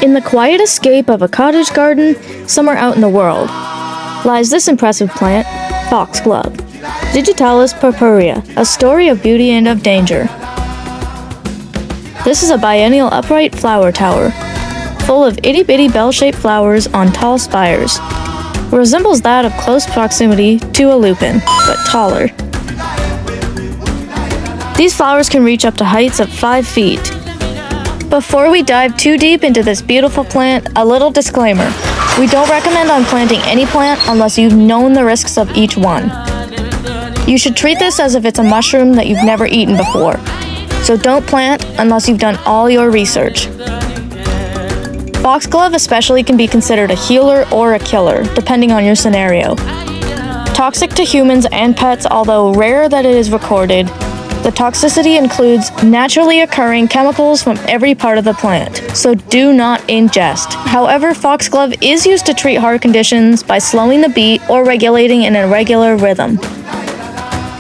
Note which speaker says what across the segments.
Speaker 1: In the quiet escape of a cottage garden somewhere out in the world lies this impressive plant, foxglove, Digitalis purpurea, a story of beauty and of danger. This is a biennial upright flower tower, full of itty-bitty bell-shaped flowers on tall spires. Resembles that of close proximity to a lupin, but taller. These flowers can reach up to heights of 5 feet. Before we dive too deep into this beautiful plant, a little disclaimer. We don't recommend on planting any plant unless you've known the risks of each one. You should treat this as if it's a mushroom that you've never eaten before. So don't plant unless you've done all your research. Foxglove especially can be considered a healer or a killer, depending on your scenario. Toxic to humans and pets, although rare that it is recorded. The toxicity includes naturally occurring chemicals from every part of the plant, so do not ingest. However, foxglove is used to treat heart conditions by slowing the beat or regulating an irregular rhythm.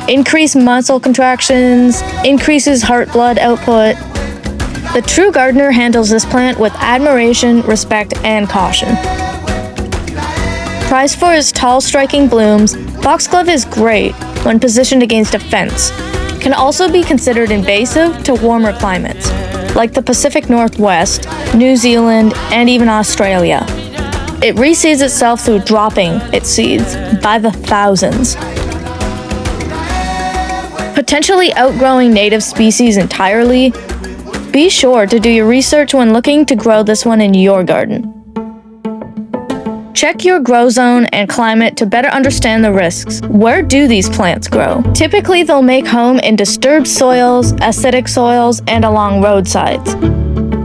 Speaker 1: Increased muscle contractions, increases heart blood output. The true gardener handles this plant with admiration, respect, and caution. Prized for its tall, striking blooms, foxglove is great when positioned against a fence. Can also be considered invasive to warmer climates, like the Pacific Northwest, New Zealand, and even Australia. It reseeds itself through dropping its seeds by the thousands. Potentially outgrowing native species entirely, be sure to do your research when looking to grow this one in your garden. Check your grow zone and climate to better understand the risks. Where do these plants grow? Typically, they'll make home in disturbed soils, acidic soils, and along roadsides.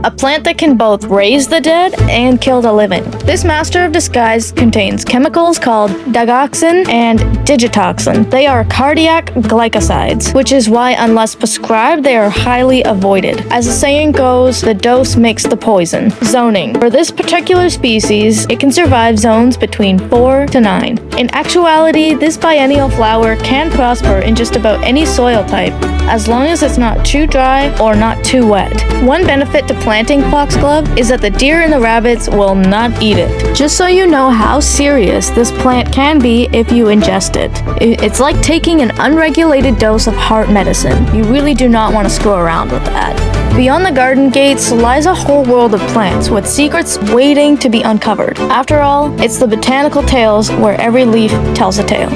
Speaker 1: A plant that can both raise the dead and kill the living. This master of disguise contains chemicals called digoxin and digitoxin. They are cardiac glycosides, which is why unless prescribed, they are highly avoided. As the saying goes, the dose makes the poison. Zoning. For this particular species, it can survive zones between 4 to 9. In actuality, this biennial flower can prosper in just about any soil type, as long as it's not too dry or not too wet. One benefit to planting foxglove is that the deer and the rabbits will not eat it. Just so you know how serious this plant can be if you ingest it. It's like taking an unregulated dose of heart medicine. You really do not want to screw around with that. Beyond the garden gates lies a whole world of plants with secrets waiting to be uncovered. After all, it's the botanical tales where every leaf tells a tale.